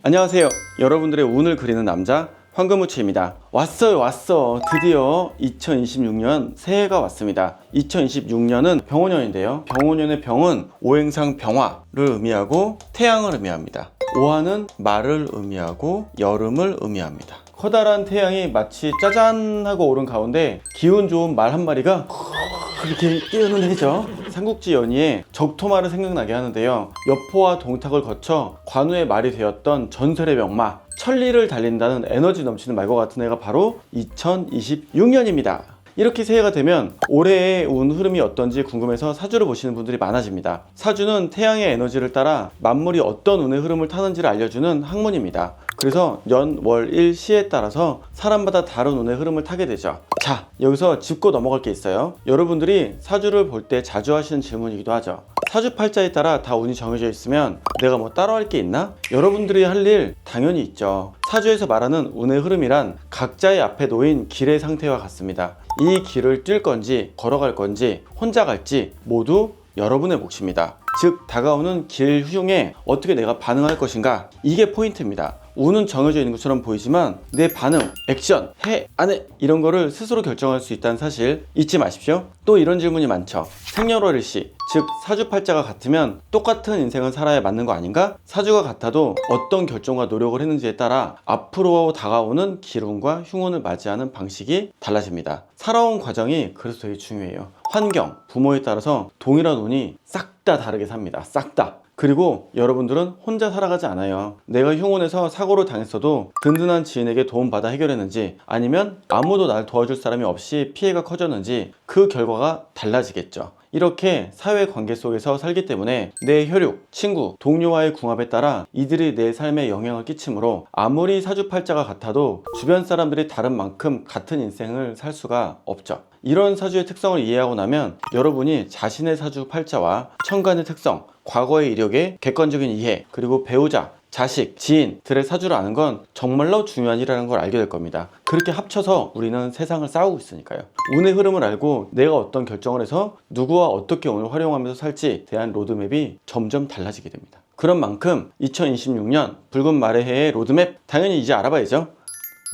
안녕하세요. 여러분들의 운을 그리는 남자 황금우치입니다. 왔어. 드디어 2026년 새해가 왔습니다. 2026년은 병오년인데요. 병오년의 병은 오행상 병화를 의미하고 태양을 의미합니다. 오화는 말을 의미하고 여름을 의미합니다. 커다란 태양이 마치 짜잔 하고 오른 가운데 기운 좋은 말 한 마리가 이렇게 뛰어는 해죠. 삼국지 연의에 적토마를 생각나게 하는데요. 여포와 동탁을 거쳐 관우의 말이 되었던 전설의 명마, 천리를 달린다는 에너지 넘치는 말과 같은 애가 바로 2026년입니다. 이렇게 새해가 되면 올해의 운 흐름이 어떤지 궁금해서 사주를 보시는 분들이 많아집니다. 사주는 태양의 에너지를 따라 만물이 어떤 운의 흐름을 타는지를 알려주는 학문입니다. 그래서 년, 월, 일, 시에 따라서 사람마다 다른 운의 흐름을 타게 되죠. 자, 여기서 짚고 넘어갈 게 있어요. 여러분들이 사주를 볼 때 자주 하시는 질문이기도 하죠. 사주팔자에 따라 다 운이 정해져 있으면 내가 뭐 따로 할 게 있나? 여러분들이 할 일 당연히 있죠. 사주에서 말하는 운의 흐름이란 각자의 앞에 놓인 길의 상태와 같습니다. 이 길을 뛸 건지 걸어갈 건지 혼자 갈지 모두 여러분의 몫입니다. 즉 다가오는 길 흉에 어떻게 내가 반응할 것인가, 이게 포인트입니다. 운은 정해져 있는 것처럼 보이지만 내 반응, 액션, 해, 안 해, 이런 거를 스스로 결정할 수 있다는 사실 잊지 마십시오. 또 이런 질문이 많죠. 생년월일시, 즉 사주팔자가 같으면 똑같은 인생을 살아야 맞는 거 아닌가? 사주가 같아도 어떤 결정과 노력을 했는지에 따라 앞으로 다가오는 기운과 흉운을 맞이하는 방식이 달라집니다. 살아온 과정이 그래서 되게 중요해요. 환경, 부모에 따라서 동일한 운이 싹 다 다르게 삽니다. 싹 다. 그리고 여러분들은 혼자 살아가지 않아요. 내가 흉운에서 사고를 당했어도 든든한 지인에게 도움받아 해결했는지, 아니면 아무도 날 도와줄 사람이 없이 피해가 커졌는지 그 결과가 달라지겠죠. 이렇게 사회관계 속에서 살기 때문에 내 혈육, 친구, 동료와의 궁합에 따라 이들이 내 삶에 영향을 끼치므로 아무리 사주팔자가 같아도 주변 사람들이 다른 만큼 같은 인생을 살 수가 없죠. 이런 사주의 특성을 이해하고 나면 여러분이 자신의 사주팔자와 천간의 특성, 과거의 이력의 객관적인 이해, 그리고 배우자, 자식, 지인들의 사주를 아는 건 정말로 중요한 일이라는 걸 알게 될 겁니다. 그렇게 합쳐서 우리는 세상을 싸우고 있으니까요. 운의 흐름을 알고 내가 어떤 결정을 해서 누구와 어떻게 운을 활용하면서 살지에 대한 로드맵이 점점 달라지게 됩니다. 그런 만큼 2026년 붉은 말의 해의 로드맵 당연히 이제 알아봐야죠.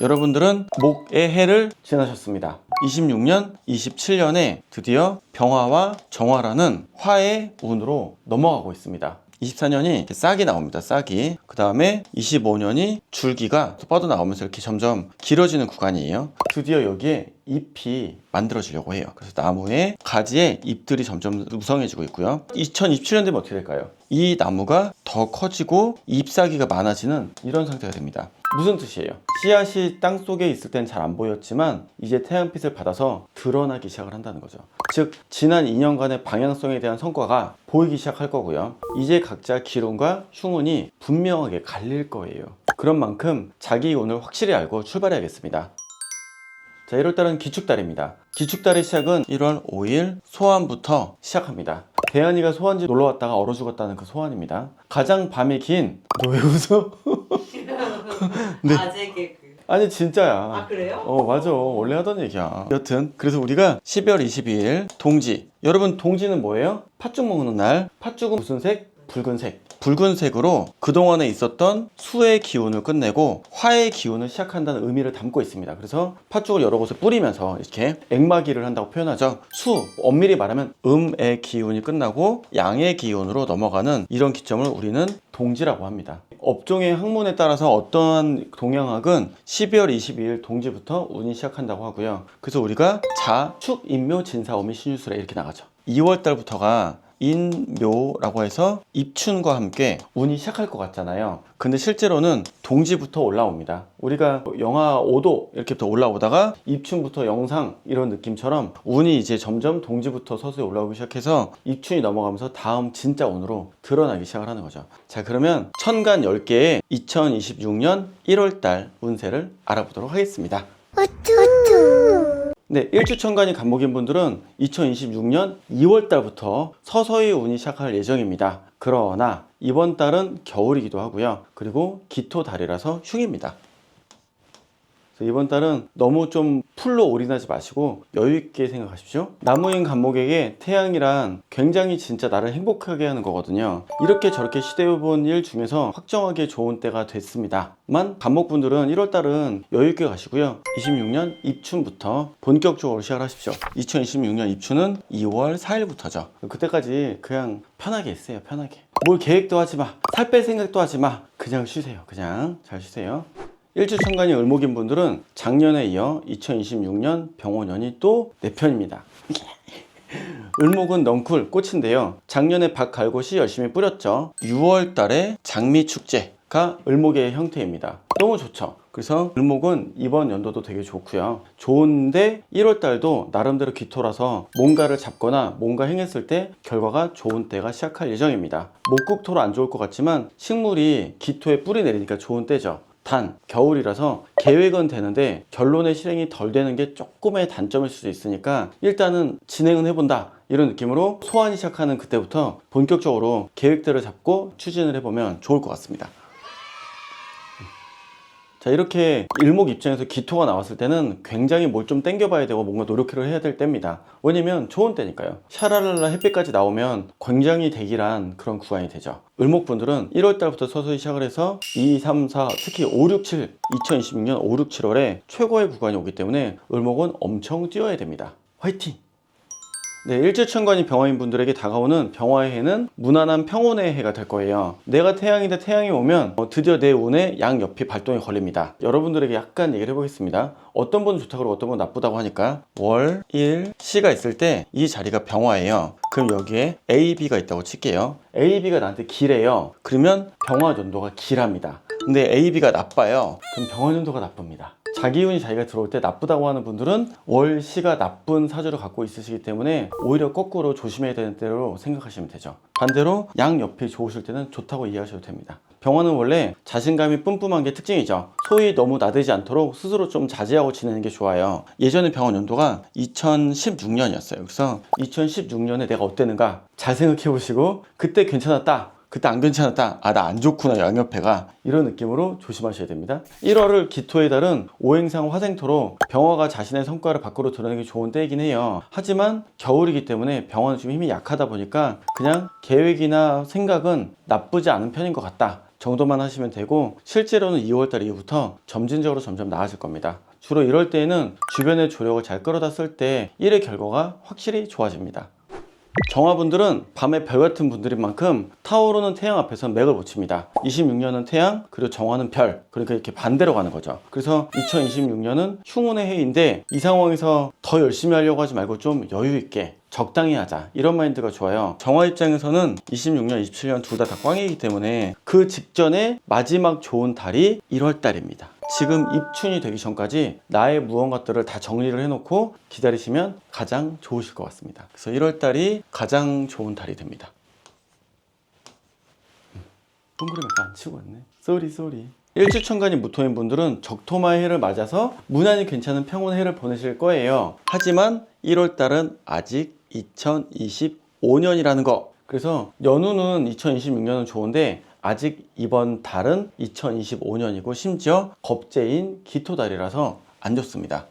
여러분들은 목의 해를 지나셨습니다. 26년, 27년에 드디어 병화와 정화라는 화의 운으로 넘어가고 있습니다. 24년이 싹이 나옵니다. 싹이. 그 다음에 25년이 줄기가 뻗어나오면서 이렇게 점점 길어지는 구간이에요. 드디어 여기에 잎이 만들어지려고 해요. 그래서 나무의 가지에 잎들이 점점 무성해지고 있고요. 2027년 되면 어떻게 될까요? 이 나무가 더 커지고 잎사귀가 많아지는 이런 상태가 됩니다. 무슨 뜻이에요? 씨앗이 땅속에 있을 땐 잘 안 보였지만 이제 태양빛을 받아서 드러나기 시작을 한다는 거죠. 즉 지난 2년간의 방향성에 대한 성과가 보이기 시작할 거고요. 이제 각자 기운과 흉운이 분명하게 갈릴 거예요. 그런 만큼 자기 운을 확실히 알고 출발해야겠습니다. 자, 1월달은 기축달입니다. 기축달의 시작은 1월 5일 소환부터 시작합니다. 대한이가 소환지 놀러 왔다가 얼어 죽었다는 그 소환입니다. 가장 밤이 긴... 너 왜 웃어? 네. 아재 개그. 아니 진짜야. 아 그래요? 맞아. 원래 하던 얘기야. 여튼 그래서 우리가 12월 22일 동지. 여러분 동지는 뭐예요? 팥죽 먹는 날. 팥죽은 무슨 색? 붉은색. 붉은색으로 그동안에 있었던 수의 기운을 끝내고 화의 기운을 시작한다는 의미를 담고 있습니다. 그래서 팥죽을 여러 곳에 뿌리면서 이렇게 액마기를 한다고 표현하죠. 수, 엄밀히 말하면 음의 기운이 끝나고 양의 기운으로 넘어가는 이런 기점을 우리는 동지라고 합니다. 업종의 학문에 따라서 어떠한 동양학은 12월 22일 동지부터 운이 시작한다고 하고요. 그래서 우리가 자, 축, 인묘, 진사, 오미, 신유술에 이렇게 나가죠. 2월 달부터가 인묘라고 해서 입춘과 함께 운이 시작할 것 같잖아요. 근데 실제로는 동지부터 올라옵니다. 우리가 영하 5도 이렇게부터 올라오다가 입춘부터 영상 이런 느낌처럼 운이 이제 점점 동지부터 서서히 올라오기 시작해서 입춘이 넘어가면서 다음 진짜 운으로 드러나기 시작을 하는 거죠. 자, 그러면 천간 10개의 2026년 1월달 운세를 알아보도록 하겠습니다. 네, 일주천간이 간목인 분들은 2026년 2월 달부터 서서히 운이 시작할 예정입니다. 그러나 이번 달은 겨울이기도 하고요. 그리고 기토달이라서 흉입니다. 그래서 이번 달은 너무 좀 풀로 올인하지 마시고 여유 있게 생각하십시오. 나무인 간목에게 태양이란 굉장히 진짜 나를 행복하게 하는 거거든요. 이렇게 저렇게 시도해본 일 중에서 확정하게 좋은 때가 됐습니다만, 간목분들은 1월달은 여유 있게 가시고요. 26년 입춘부터 본격적으로 시작하십시오. 2026년 입춘은 2월 4일부터죠. 그때까지 그냥 편하게 있어요. 편하게. 뭘 계획도 하지 마. 살 뺄 생각도 하지 마. 그냥 쉬세요. 그냥 잘 쉬세요. 일주천간이 을목인 분들은 작년에 이어 2026년 병원연이 또 내 편입니다. 을목은 넝쿨 꽃인데요. 작년에 밭 갈곳이 열심히 뿌렸죠. 6월 달에 장미축제가 을목의 형태입니다. 너무 좋죠. 그래서 을목은 이번 연도도 되게 좋고요. 좋은데 1월 달도 나름대로 기토라서 뭔가를 잡거나 뭔가 행했을 때 결과가 좋은 때가 시작할 예정입니다. 목국토로 안 좋을 것 같지만 식물이 기토에 뿌리 내리니까 좋은 때죠. 단 겨울이라서 계획은 되는데 결론의 실행이 덜 되는 게 조금의 단점일 수도 있으니까 일단은 진행은 해본다, 이런 느낌으로 소환이 시작하는 그때부터 본격적으로 계획들을 잡고 추진을 해보면 좋을 것 같습니다. 자, 이렇게 일목 입장에서 기토가 나왔을 때는 굉장히 뭘 좀 땡겨봐야 되고 뭔가 노력을 해야 될 때입니다. 왜냐면 좋은 때니까요. 샤랄랄라 햇빛까지 나오면 굉장히 대기란 그런 구간이 되죠. 을목분들은 1월달부터 서서히 시작을 해서 2, 3, 4, 특히 5, 6, 7, 2026년 5, 6, 7월에 최고의 구간이 오기 때문에 을목은 엄청 뛰어야 됩니다. 화이팅! 네, 일주천간이 병화인 분들에게 다가오는 병화의 해는 무난한 평온의 해가 될 거예요. 내가 태양인데 태양이 오면 드디어 내 운에 양옆이 발동이 걸립니다. 여러분들에게 약간 얘기를 해보겠습니다. 어떤 분은 좋다고 그러고 어떤 분은 나쁘다고 하니까 월, 일, 시가 있을 때 이 자리가 병화예요. 그럼 여기에 A, B가 있다고 칠게요. A, B가 나한테 기래요. 그러면 병화 연도가 기랍니다. 근데 A, B가 나빠요. 그럼 병화 연도가 나쁩니다. 자기 운이 자기가 들어올 때 나쁘다고 하는 분들은 월, 시가 나쁜 사주를 갖고 있으시기 때문에 오히려 거꾸로 조심해야 되는 때로 생각하시면 되죠. 반대로 양옆이 좋으실 때는 좋다고 이해하셔도 됩니다. 병화는 원래 자신감이 뿜뿜한 게 특징이죠. 소위 너무 나대지 않도록 스스로 좀 자제하고 지내는 게 좋아요. 예전에 병화 연도가 2016년이었어요. 그래서 2016년에 내가 어땠는가 잘 생각해 보시고 그때 괜찮았다, 그때 안 괜찮았다, 아 나 안 좋구나 양옆에가, 이런 느낌으로 조심하셔야 됩니다. 1월을 기토의 달은 오행상 화생토로 병화가 자신의 성과를 밖으로 드러내기 좋은 때이긴 해요. 하지만 겨울이기 때문에 병화는 좀 힘이 약하다 보니까 그냥 계획이나 생각은 나쁘지 않은 편인 것 같다 정도만 하시면 되고, 실제로는 2월달 이후부터 점진적으로 점점 나아질 겁니다. 주로 이럴 때에는 주변의 조력을 잘 끌어다 쓸 때 일의 결과가 확실히 좋아집니다. 정화분들은 밤의 별 같은 분들인 만큼 타오르는 태양 앞에서 맥을 못 칩니다. 26년은 태양, 그리고 정화는 별, 그러니까 이렇게 반대로 가는 거죠. 그래서 2026년은 흉운의 해인데 이 상황에서 더 열심히 하려고 하지 말고 좀 여유 있게 적당히 하자, 이런 마인드가 좋아요. 정화 입장에서는 26년, 27년 둘 다 꽝이기 때문에 그 직전에 마지막 좋은 달이 1월 달입니다. 지금 입춘이 되기 전까지 나의 무언가들을 다 정리를 해놓고 기다리시면 가장 좋으실 것 같습니다. 그래서 1월 달이 가장 좋은 달이 됩니다. 동그라미 안 치고 왔네. 쏘리. 일주천간이 무토인 분들은 적토마의 해를 맞아서 무난히 괜찮은 평온의 해를 보내실 거예요. 하지만 1월 달은 아직 2025년이라는 거. 그래서 연우는 2026년은 좋은데 아직 이번 달은 2025년이고 심지어 겁재인 기토달이라서 안 좋습니다.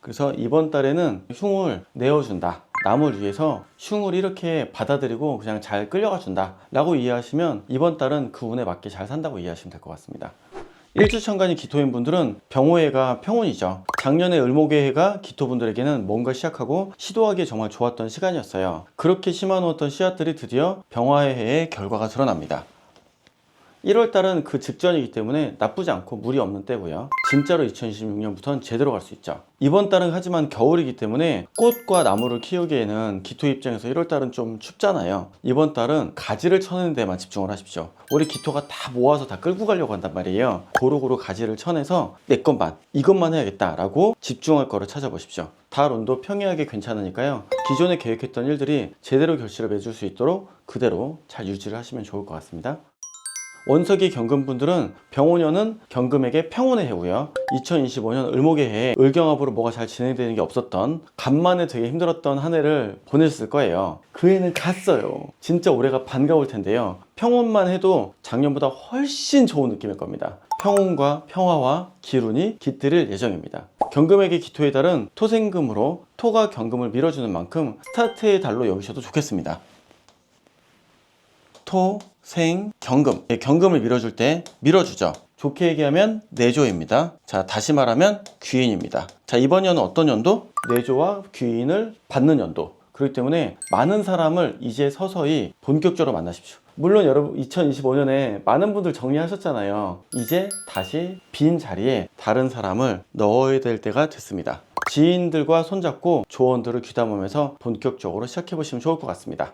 그래서 이번 달에는 흉을 내어준다, 남을 위해서 흉을 이렇게 받아들이고 그냥 잘 끌려가 준다 라고 이해하시면 이번 달은 그 운에 맞게 잘 산다고 이해하시면 될 것 같습니다. 일주천간이 기토인 분들은 병호해가 평운이죠. 작년에 을목의 해가 기토분들에게는 뭔가 시작하고 시도하기에 정말 좋았던 시간이었어요. 그렇게 심어놓았던 씨앗들이 드디어 병화의 해의 결과가 드러납니다. 1월달은 그 직전이기 때문에 나쁘지 않고 무리 없는 때고요. 진짜로 2026년부터는 제대로 갈 수 있죠. 이번 달은 하지만 겨울이기 때문에 꽃과 나무를 키우기에는 기토 입장에서 1월달은 좀 춥잖아요. 이번 달은 가지를 쳐내는 데만 집중을 하십시오. 우리 기토가 다 모아서 다 끌고 가려고 한단 말이에요. 고루고루 가지를 쳐내서 내 것만, 이것만 해야겠다라고 집중할 거를 찾아보십시오. 달 운도 평이하게 괜찮으니까요. 기존에 계획했던 일들이 제대로 결실을 맺을 수 있도록 그대로 잘 유지를 하시면 좋을 것 같습니다. 원석이 경금분들은 병오년은 경금에게 평온의 해고요. 2025년 을목의 해에 을경합으로 뭐가 잘 진행되는 게 없었던, 간만에 되게 힘들었던 한 해를 보냈을 거예요. 그 해는 갔어요. 진짜 올해가 반가울 텐데요. 평온만 해도 작년보다 훨씬 좋은 느낌일 겁니다. 평온과 평화와 기운이 깃들일 예정입니다. 경금에게 기토의 달은 토생금으로 토가 경금을 밀어주는 만큼 스타트의 달로 여기셔도 좋겠습니다. 토, 생, 경금. 경금을 밀어줄 때 밀어주죠. 좋게 얘기하면 내조입니다. 자, 다시 말하면 귀인입니다. 자, 이번 년은 어떤 연도? 내조와 귀인을 받는 연도. 그렇기 때문에 많은 사람을 이제 서서히 본격적으로 만나십시오. 물론 여러분 2025년에 많은 분들 정리하셨잖아요. 이제 다시 빈 자리에 다른 사람을 넣어야 될 때가 됐습니다. 지인들과 손잡고 조언들을 귀담으면서 본격적으로 시작해 보시면 좋을 것 같습니다.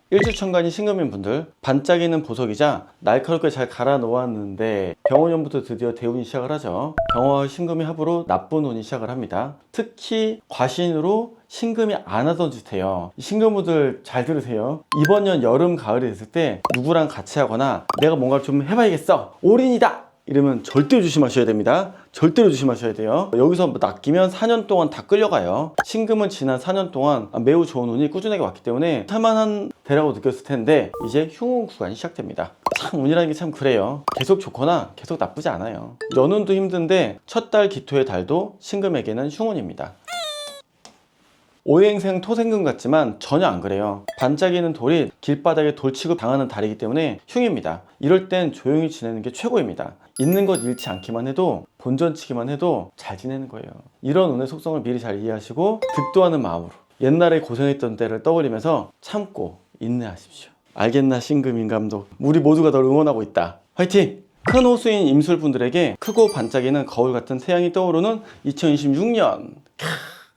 일주천간이 신금인 분들, 반짝이는 보석이자 날카롭게 잘 갈아 놓았는데 병원년부터 드디어 대운이 시작을 하죠. 병화와 신금이 합으로 나쁜 운이 시작을 합니다. 특히 과신으로 신금이 안 하던 짓 해요. 신금분들 잘 들으세요. 이번 년 여름 가을이 됐을 때 누구랑 같이 하거나 내가 뭔가 좀 해봐야겠어, 올인이다 이러면 절대 조심하셔야 됩니다. 절대로 조심하셔야 돼요. 여기서 낚이면 4년 동안 다 끌려가요. 신금은 지난 4년 동안 매우 좋은 운이 꾸준하게 왔기 때문에 살만한 대라고 느꼈을 텐데 이제 흉운 구간이 시작됩니다. 참 운이라는 게 참 그래요. 계속 좋거나 계속 나쁘지 않아요. 연운도 힘든데 첫 달 기토의 달도 신금에게는 흉운입니다. 오행생 토생금 같지만 전혀 안 그래요. 반짝이는 돌이 길바닥에 돌 취급 당하는 달이기 때문에 흉입니다. 이럴 땐 조용히 지내는 게 최고입니다. 있는 것 잃지 않기만 해도, 본전치기만 해도 잘 지내는 거예요. 이런 운의 속성을 미리 잘 이해하시고 득도하는 마음으로 옛날에 고생했던 때를 떠올리면서 참고 인내하십시오. 알겠나 신금인 감독, 우리 모두가 널 응원하고 있다. 화이팅! 큰 호수인 임술분들에게 크고 반짝이는 거울 같은 태양이 떠오르는 2026년.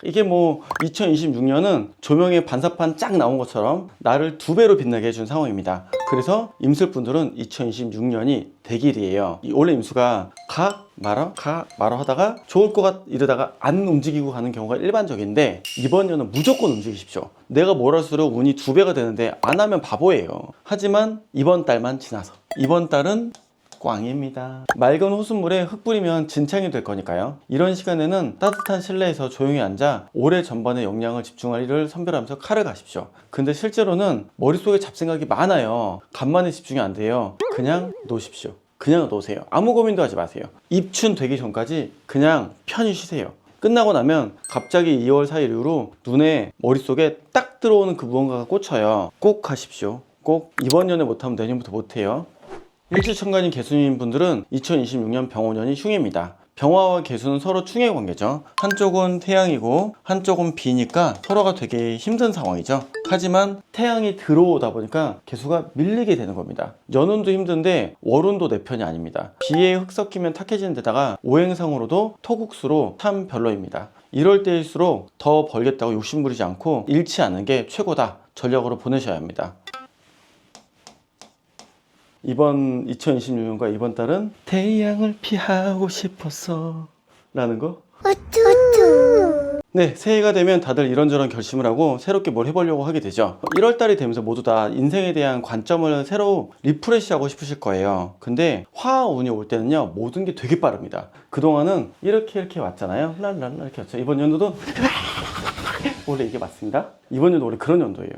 이게 뭐 2026년은 조명에 반사판 쫙 나온 것처럼 나를 2배로 빛나게 해준 상황입니다. 그래서 임술분들은 2026년이 대길이에요. 원래 임수가 가 말아 하다가 좋을 것 같 이러다가 안 움직이고 가는 경우가 일반적인데 이번 년은 무조건 움직이십시오. 내가 뭘 할수록 운이 2배가 되는데 안 하면 바보예요. 하지만 이번 달만 지나서, 이번 달은 꽝입니다. 맑은 호수물에 흙 뿌리면 진창이 될 거니까요. 이런 시간에는 따뜻한 실내에서 조용히 앉아 올해 전반에 역량을 집중할 일을 선별하면서 칼을 가십시오. 근데 실제로는 머릿속에 잡생각이 많아요. 간만에 집중이 안 돼요. 그냥 놓으십시오. 그냥 놓으세요. 아무 고민도 하지 마세요. 입춘 되기 전까지 그냥 편히 쉬세요. 끝나고 나면 갑자기 2월 4일 이후로 눈에 머릿속에 딱 들어오는 그 무언가가 꽂혀요. 꼭 하십시오. 꼭. 이번 년에 못하면 내년부터 못해요. 일주천간인 개수인 분들은 2026년 병호년이 흉입니다. 병화와 개수는 서로 충의 관계죠. 한쪽은 태양이고 한쪽은 비니까 서로가 되게 힘든 상황이죠. 하지만 태양이 들어오다 보니까 개수가 밀리게 되는 겁니다. 연운도 힘든데 월운도 내 편이 아닙니다. 비에 흙 섞이면 탁해지는 데다가 오행상으로도 토국수로 참 별로입니다. 이럴 때일수록 더 벌겠다고 욕심부리지 않고 잃지 않는 게 최고다 전략으로 보내셔야 합니다. 이번 2026년과 이번 달은 태양을 피하고 싶었어 라는 거. 네, 새해가 되면 다들 이런저런 결심을 하고 새롭게 뭘 해보려고 하게 되죠. 1월달이 되면서 모두 다 인생에 대한 관점을 새로 리프레시하고 싶으실 거예요. 근데 화운이 올 때는요, 모든 게 되게 빠릅니다. 그동안은 이렇게 왔잖아요. 랄랄라 이렇게 왔죠. 이번 연도도 원래 이게 맞습니다. 이번 연도 원래 그런 연도예요.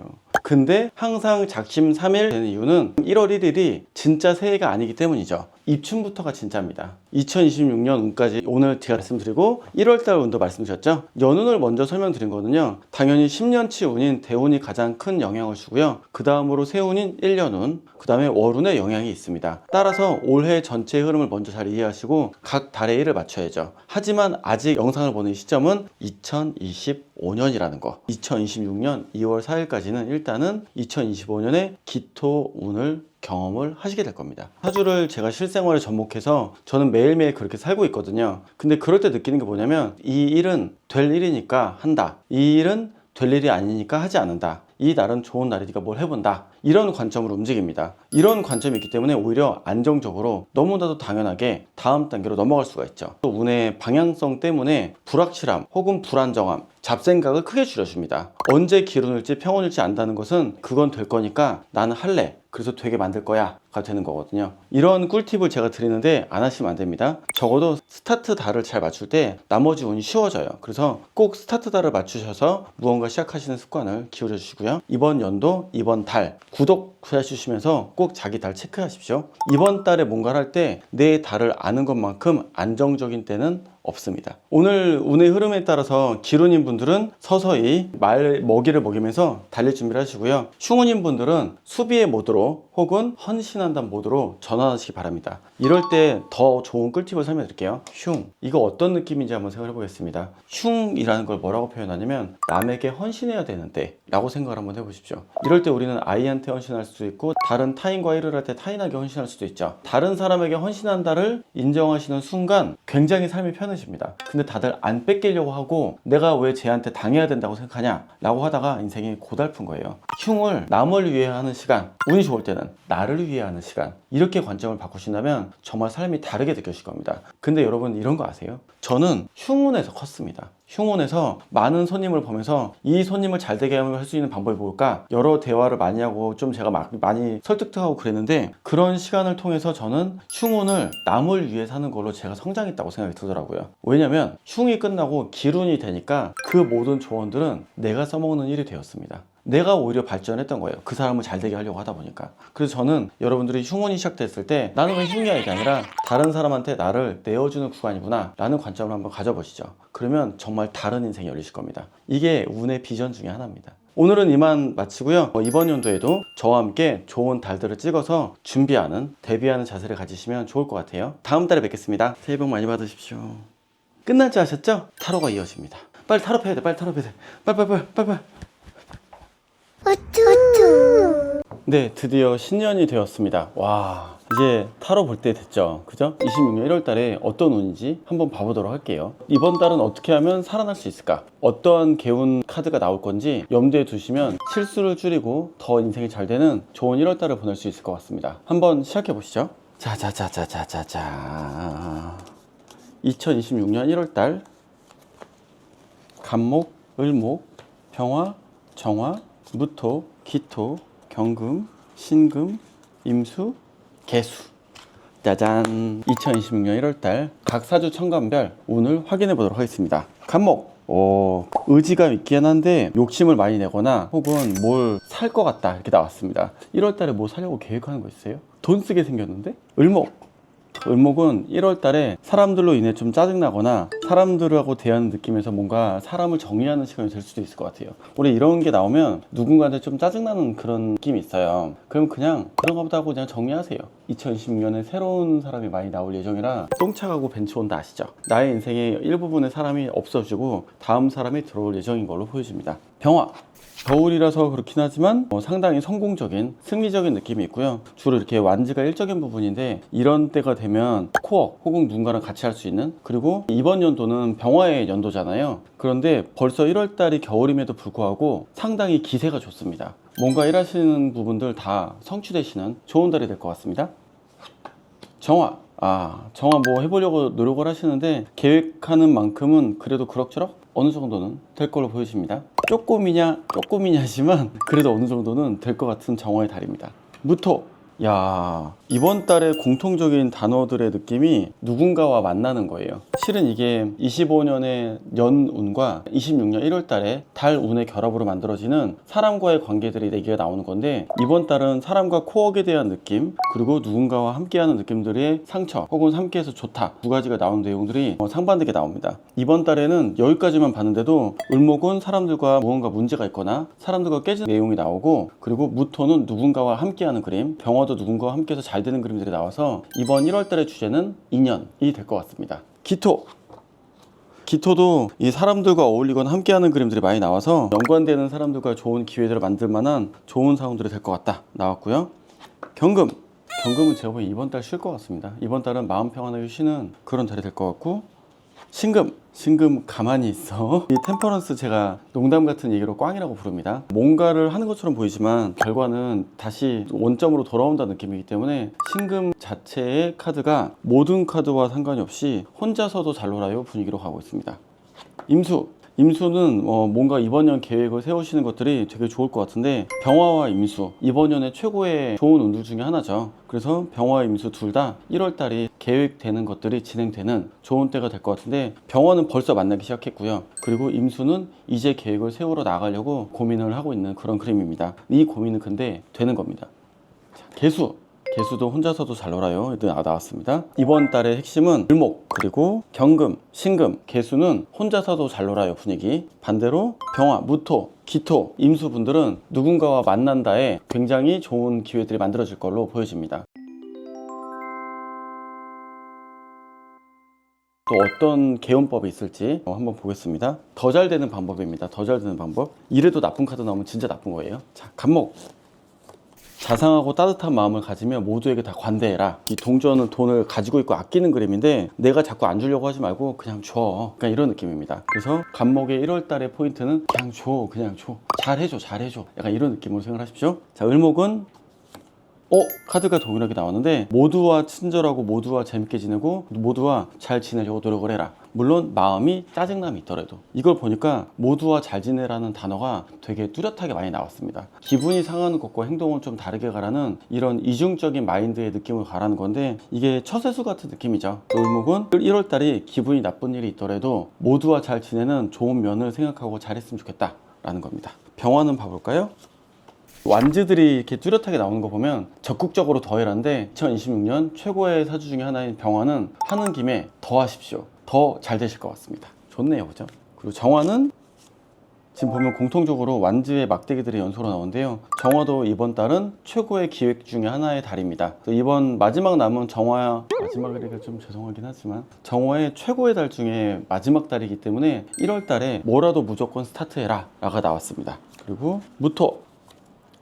근데 항상 작심 3일 되는 이유는 1월 1일이 진짜 새해가 아니기 때문이죠. 입춘부터가 진짜입니다. 2026년 운까지 오늘 제가 말씀드리고 1월달 운도 말씀드렸죠. 연운을 먼저 설명드린 거는요, 당연히 10년치 운인 대운이 가장 큰 영향을 주고요, 그 다음으로 세운인 1년운, 그 다음에 월운의 영향이 있습니다. 따라서 올해 전체의 흐름을 먼저 잘 이해하시고 각 달의 일을 맞춰야죠. 하지만 아직 영상을 보는 시점은 2025년이라는 거. 2026년 2월 4일까지는 일단은 2025년의 기토 운을 경험을 하시게 될 겁니다. 사주를 제가 실생활에 접목해서 저는 매일매일 그렇게 살고 있거든요. 근데 그럴 때 느끼는 게 뭐냐면, 이 일은 될 일이니까 한다, 이 일은 될 일이 아니니까 하지 않는다, 이 날은 좋은 날이니까 뭘 해본다, 이런 관점으로 움직입니다. 이런 관점이 있기 때문에 오히려 안정적으로 너무나도 당연하게 다음 단계로 넘어갈 수가 있죠. 또 운의 방향성 때문에 불확실함 혹은 불안정함, 잡생각을 크게 줄여줍니다. 언제 기운을지 평온일지 안다는 것은 그건 될 거니까 나는 할래, 그래서 되게 만들 거야, 되는 거거든요. 이런 꿀팁을 제가 드리는데 안 하시면 안 됩니다. 적어도 스타트 달을 잘 맞출 때 나머지 운이 쉬워져요. 그래서 꼭 스타트 달을 맞추셔서 무언가 시작하시는 습관을 기울여 주시고요. 이번 연도, 이번 달 구독해 주시면서 꼭 자기 달 체크하십시오. 이번 달에 뭔가를 할 때 내 달을 아는 것만큼 안정적인 때는 없습니다. 오늘 운의 흐름에 따라서 기룬인 분들은 서서히 말 먹이를 먹이면서 달릴 준비를 하시고요. 흉운인 분들은 수비의 모드로 혹은 헌신한다는 모드로 전환하시기 바랍니다. 이럴 때 더 좋은 꿀팁을 설명드릴게요. 흉, 이거 어떤 느낌인지 한번 생각해 보겠습니다. 흉이라는 걸 뭐라고 표현하냐면 남에게 헌신해야 되는데 라고 생각을 한번 해보십시오. 이럴 때 우리는 아이한테 헌신할 수도 있고 다른 타인과 일을 할 때 타인에게 헌신할 수도 있죠. 다른 사람에게 헌신한다를 인정하시는 순간 굉장히 삶이 편해집니다. 근데 다들 안 뺏기려고 하고 내가 왜 쟤한테 당해야 된다고 생각하냐 라고 하다가 인생이 고달픈 거예요. 흉을 남을 위해 하는 시간, 운이 좋을 때는 나를 위해 하는 시간, 이렇게 관점을 바꾸신다면 정말 삶이 다르게 느껴질 겁니다. 근데 여러분 이런 거 아세요? 저는 흉운에서 컸습니다. 흉운에서 많은 손님을 보면서 이 손님을 잘 되게 하면 할 수 있는 방법이 뭘까? 여러 대화를 많이 하고 좀 제가 많이 설득도 하고 그랬는데 그런 시간을 통해서 저는 흉운을 남을 위해 사는 걸로 제가 성장했다고 생각이 들더라고요. 왜냐면 흉이 끝나고 기운이 되니까 그 모든 조언들은 내가 써먹는 일이 되었습니다. 내가 오히려 발전했던 거예요. 그 사람을 잘 되게 하려고 하다 보니까. 그래서 저는 여러분들이 흉운이 시작됐을 때 나는 왜 흉이야 이게 아니라 다른 사람한테 나를 내어주는 구간이구나 라는 관점을 한번 가져보시죠. 그러면 정말 다른 인생이 열리실 겁니다. 이게 운의 비전 중에 하나입니다. 오늘은 이만 마치고요. 이번 연도에도 저와 함께 좋은 달들을 찍어서 준비하는, 대비하는 자세를 가지시면 좋을 것 같아요. 다음 달에 뵙겠습니다. 새해 복 많이 받으십시오. 끝날지 아셨죠? 타로가 이어집니다. 빨리 타로 패야 돼. 빨리 타로 패야 돼. 빨리. 네, 드디어 신년이 되었습니다. 와, 이제 타로 볼 때 됐죠. 그죠? 26년 1월 달에 어떤 운인지 한번 봐보도록 할게요. 이번 달은 어떻게 하면 살아날 수 있을까? 어떠한 개운 카드가 나올 건지 염두에 두시면 실수를 줄이고 더 인생이 잘 되는 좋은 1월 달을 보낼 수 있을 것 같습니다. 한번 시작해 보시죠. 자자자자자자자. 2026년 1월 달 간목, 을목, 병화, 정화, 무토, 기토, 경금, 신금, 임수, 개수. 짜잔. 2026년 1월달 각 사주 천간별 운을 확인해 보도록 하겠습니다. 간목, 의지가 있긴 한데 욕심을 많이 내거나 혹은 뭘 살 것 같다 이렇게 나왔습니다. 1월달에 뭐 사려고 계획하는 거 있어요? 돈 쓰게 생겼는데? 을목은 1월 달에 사람들로 인해 좀 짜증나거나 사람들하고 대하는 느낌에서 뭔가 사람을 정리하는 시간이 될 수도 있을 것 같아요. 원래 이런 게 나오면 누군가한테 좀 짜증나는 그런 느낌이 있어요. 그럼 그냥 그런가 보다 하고 그냥 정리하세요. 2026년에 새로운 사람이 많이 나올 예정이라 똥차가고 벤츠 온다 아시죠? 나의 인생의 일부분의 사람이 없어지고 다음 사람이 들어올 예정인 걸로 보여집니다. 병화, 겨울이라서 그렇긴 하지만 상당히 성공적인 승리적인 느낌이 있고요. 주로 이렇게 완지가 일적인 부분인데 이런 때가 되면 코어 혹은 누군가랑 같이 할 수 있는, 그리고 이번 연도는 병화의 연도잖아요. 그런데 벌써 1월달이 겨울임에도 불구하고 상당히 기세가 좋습니다. 뭔가 일하시는 부분들 다 성취되시는 좋은 달이 될 것 같습니다. 정화, 뭐 해보려고 노력을 하시는데 계획하는 만큼은 그래도 그럭저럭 어느 정도는 될 걸로 보여집니다. 조금이냐지만 그래도 어느 정도는 될 것 같은 정화의 달입니다. 무토, 야, 이번 달의 공통적인 단어들의 느낌이 누군가와 만나는 거예요. 실은 이게 25년의 연운과 26년 1월 달에 달운의 결합으로 만들어지는 사람과의 관계들이 얘기가 나오는 건데, 이번 달은 사람과 코어에 대한 느낌, 그리고 누군가와 함께하는 느낌들의 상처 혹은 함께해서 좋다, 두 가지가 나오는 내용들이 상반되게 나옵니다. 이번 달에는 여기까지만 봤는데도 을목은 사람들과 무언가 문제가 있거나 사람들과 깨지는 내용이 나오고, 그리고 무토는 누군가와 함께하는 그림, 병화도 누군가와 함께해서 잘 되는 그림들이 나와서 이번 1월달의 주제는 인연이 될 것 같습니다. 기토도 이 사람들과 어울리거나 함께하는 그림들이 많이 나와서 연관되는 사람들과 좋은 기회들을 만들 만한 좋은 상황들이 될 것 같다 나왔고요. 경금은 제가 보기엔 이번 달 쉴 것 같습니다. 이번 달은 마음 평안하게 쉬는 그런 달이 될 것 같고, 신금 가만히 있어. 이 템퍼런스 제가 농담 같은 얘기로 꽝이라고 부릅니다. 뭔가를 하는 것처럼 보이지만 결과는 다시 원점으로 돌아온다는 느낌이기 때문에 신금 자체의 카드가 모든 카드와 상관이 없이 혼자서도 잘 놀아요 분위기로 가고 있습니다. 임수, 임수는 뭔가 이번 년 계획을 세우시는 것들이 되게 좋을 것 같은데, 병화와 임수 이번 년에 최고의 좋은 운들 중에 하나죠. 그래서 병화와 임수 둘 다 1월 달이 계획되는 것들이 진행되는 좋은 때가 될 것 같은데, 병화는 벌써 만나기 시작했고요. 그리고 임수는 이제 계획을 세우러 나가려고 고민을 하고 있는 그런 그림입니다. 이 고민은 근데 되는 겁니다. 자, 개수도 혼자서도 잘 놀아요. 일단 나왔습니다. 이번 달의 핵심은 을목, 그리고 경금, 신금. 개수는 혼자서도 잘 놀아요, 분위기. 반대로 병화, 무토, 기토, 임수분들은 누군가와 만난다에 굉장히 좋은 기회들이 만들어질 걸로 보여집니다. 또 어떤 개운법이 있을지 한번 보겠습니다. 더 잘 되는 방법입니다. 더 잘 되는 방법. 이래도 나쁜 카드 나오면 진짜 나쁜 거예요. 자, 간목. 자상하고 따뜻한 마음을 가지면 모두에게 다 관대해라. 이 동전은 돈을 가지고 있고 아끼는 그림인데, 내가 자꾸 안 주려고 하지 말고 그냥 줘. 그냥 이런 느낌입니다. 그래서 간목의 1월달의 포인트는 그냥 줘, 그냥 줘. 잘해줘, 잘해줘. 약간 이런 느낌으로 생각하십시오. 자, 을목은 카드가 동일하게 나왔는데, 모두와 친절하고 모두와 재밌게 지내고 모두와 잘 지내려고 노력을 해라. 물론 마음이 짜증남이 있더라도. 이걸 보니까 모두와 잘 지내라는 단어가 되게 뚜렷하게 많이 나왔습니다. 기분이 상하는 것과 행동을 좀 다르게 가라는 이런 이중적인 마인드의 느낌을 가라는 건데, 이게 처세수 같은 느낌이죠. 을목은 1월달이 기분이 나쁜 일이 있더라도 모두와 잘 지내는 좋은 면을 생각하고 잘했으면 좋겠다 라는 겁니다. 병화는 봐볼까요? 완즈들이 이렇게 뚜렷하게 나오는 거 보면 적극적으로 더해라인데, 2026년 최고의 사주 중에 하나인 병화는 하는 김에 더 하십시오. 더 잘 되실 것 같습니다. 좋네요, 그죠? 그리고 정화는 지금 보면 공통적으로 완즈의 막대기들이 연속으로 나오는데요. 정화도 이번 달은 최고의 기획 중에 하나의 달입니다. 이번 마지막 남은 정화, 마지막이니까 좀 죄송하긴 하지만 정화의 최고의 달 중에 마지막 달이기 때문에 1월 달에 뭐라도 무조건 스타트해라 라가 나왔습니다. 그리고 무토.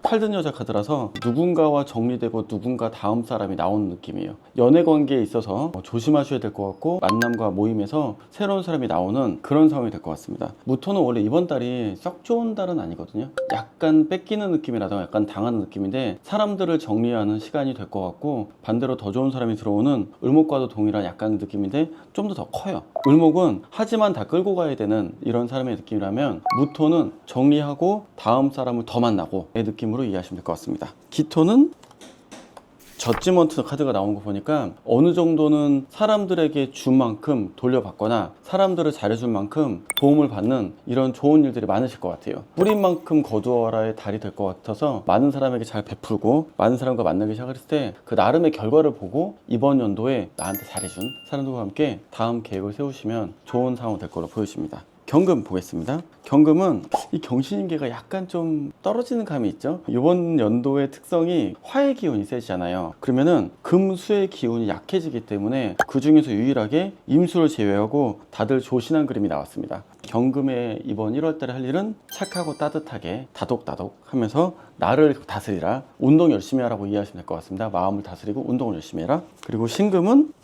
칼든 여자 카드라서 누군가와 정리되고 누군가 다음 사람이 나오는 느낌이에요. 연애 관계에 있어서 조심하셔야 될 것 같고, 만남과 모임에서 새로운 사람이 나오는 그런 상황이 될 것 같습니다. 무토는 원래 이번 달이 썩 좋은 달은 아니거든요. 약간 뺏기는 느낌이라든가 약간 당하는 느낌인데, 사람들을 정리하는 시간이 될 것 같고, 반대로 더 좋은 사람이 들어오는 을목과도 동일한 약간 느낌인데 좀 더 커요. 을목은 하지만 다 끌고 가야 되는 이런 사람의 느낌이라면, 무토는 정리하고 다음 사람을 더 만나고의 느낌으로 이해하시면 될 것 같습니다. 기토는 저지먼트 카드가 나온 거 보니까 어느 정도는 사람들에게 준 만큼 돌려받거나 사람들을 잘해준 만큼 도움을 받는 이런 좋은 일들이 많으실 것 같아요. 뿌린 만큼 거두어라의 달이 될 것 같아서 많은 사람에게 잘 베풀고 많은 사람과 만나기 시작했을 때 그 나름의 결과를 보고 이번 연도에 나한테 잘해준 사람들과 함께 다음 계획을 세우시면 좋은 상황이 될 걸로 보여집니다. 경금 보겠습니다. 경금은 이 경신인계가 약간 좀 떨어지는 감이 있죠. 이번 연도의 특성이 화의 기운이 세지잖아요. 그러면은 금수의 기운이 약해지기 때문에 그 중에서 유일하게 임수를 제외하고 다들 조신한 그림이 나왔습니다. 경금의 이번 1월달에 할 일은 착하고 따뜻하게 다독다독 하면서 나를 다스리라, 운동 열심히 하라고 이해하시면 될 것 같습니다. 마음을 다스리고 운동을 열심히 해라. 그리고 신금은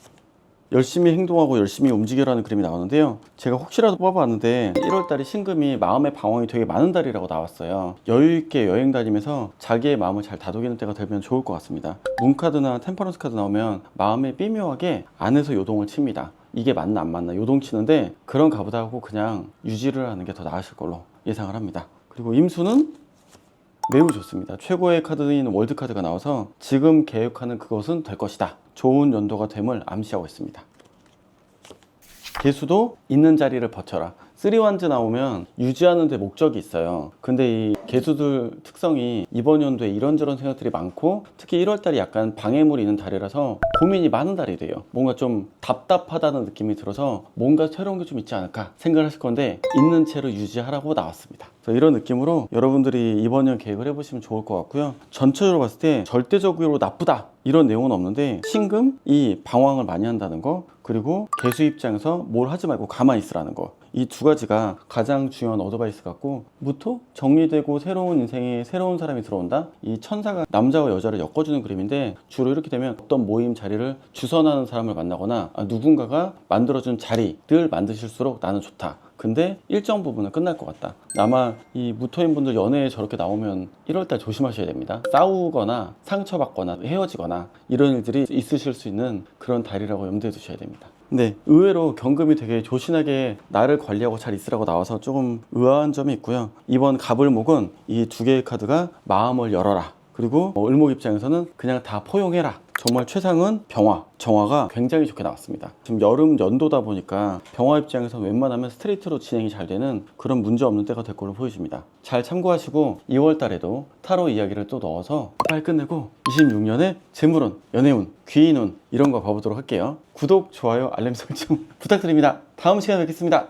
열심히 행동하고 열심히 움직여라는 그림이 나오는데요. 제가 혹시라도 뽑아봤는데 1월달이 신금이 마음의 방황이 되게 많은 달이라고 나왔어요. 여유있게 여행 다니면서 자기의 마음을 잘 다독이는 때가 되면 좋을 것 같습니다. 문카드나 템퍼런스 카드 나오면 마음에 삐묘하게 안에서 요동을 칩니다. 이게 맞나 안 맞나 요동치는데, 그런 가보다 하고 그냥 유지를 하는 게 더 나으실 걸로 예상을 합니다. 그리고 임수는 매우 좋습니다. 최고의 카드인 월드카드가 나와서 지금 계획하는 그것은 될 것이다. 좋은 연도가 됨을 암시하고 있습니다. 개수도 있는 자리를 버텨라. 3완즈 나오면 유지하는 데 목적이 있어요. 근데 이 개수들 특성이 이번 연도에 이런저런 생각들이 많고, 특히 1월달이 약간 방해물이 있는 달이라서 고민이 많은 달이 돼요. 뭔가 좀 답답하다는 느낌이 들어서 뭔가 새로운 게 좀 있지 않을까 생각을 하실 건데, 있는 채로 유지하라고 나왔습니다. 이런 느낌으로 여러분들이 이번 년 계획을 해보시면 좋을 것 같고요. 전체적으로 봤을 때 절대적으로 나쁘다 이런 내용은 없는데, 신금이 방황을 많이 한다는 거, 그리고 개수 입장에서 뭘 하지 말고 가만히 있으라는 거, 이 두 가지가 가장 중요한 어드바이스 같고, 무토 정리되고 새로운 인생에 새로운 사람이 들어온다. 이 천사가 남자와 여자를 엮어주는 그림인데, 주로 이렇게 되면 어떤 모임 자리를 주선하는 사람을 만나거나 누군가가 만들어준 자리를 만드실수록 나는 좋다. 근데 일정 부분은 끝날 것 같다. 아마 이 무토인분들 연애에 저렇게 나오면 1월달 조심하셔야 됩니다. 싸우거나 상처받거나 헤어지거나 이런 일들이 있으실 수 있는 그런 달이라고 염두에 두셔야 됩니다. 네, 의외로 경금이 되게 조신하게 나를 관리하고 잘 있으라고 나와서 조금 의아한 점이 있고요. 이번 갑을목은 이 두 개의 카드가 마음을 열어라, 그리고 을목 입장에서는 그냥 다 포용해라. 정말 최상은 병화, 정화가 굉장히 좋게 나왔습니다. 지금 여름 연도다 보니까 병화 입장에서 웬만하면 스트레이트로 진행이 잘 되는 그런 문제 없는 때가 될 걸로 보여집니다. 잘 참고하시고 2월 달에도 타로 이야기를 또 넣어서 빨리 끝내고 26년에 재물운, 연애운, 귀인운 이런 거 봐보도록 할게요. 구독, 좋아요, 알림 설정 부탁드립니다. 다음 시간에 뵙겠습니다.